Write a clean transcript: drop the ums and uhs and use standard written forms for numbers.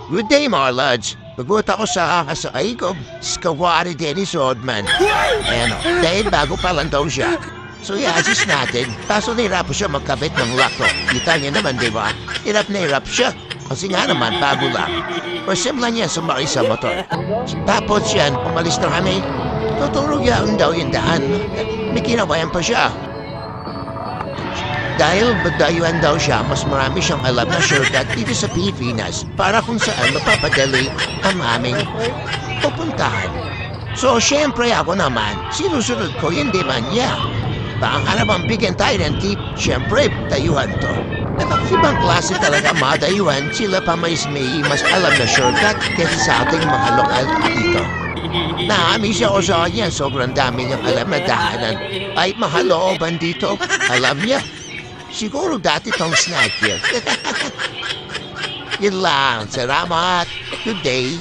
Good day, mga lads. Bagot ako sa kasakay ko, Skawari Dennis Rodman. Dahil bago pa lang daw siya. So i-assist natin, kaso nahirap siya magkabit ng lock. Kita niya naman, di ba? Hirap na hirap siya. Kasi nga naman, bago lang. First time lang niya sumakay sa motor. Tapos yan, umalis na kami. Tutulog yan daw yung daan. May kinabayan pa siya. Dahil badayuan daw siya, mas marami siyang alam na shortcut dito sa Pilipinas para kung saan mapapadali ang aming pupuntahan. So, syempre ako naman, sinusunod ko yung demand niya. Baka naman bigyan tayo ng tip, syempre, dayuhan to. Ibang klase talaga mga dayuhan, sila pa may mas alam na shortcut kaysa sa ating mga lokal dito. Naamis ako sa kanya, sobrang dami niyang alam na dahanan. Ay, mahalooban dito, alam niya. Siguro dati tong snack yun. Yun lang. Salamat. Good day.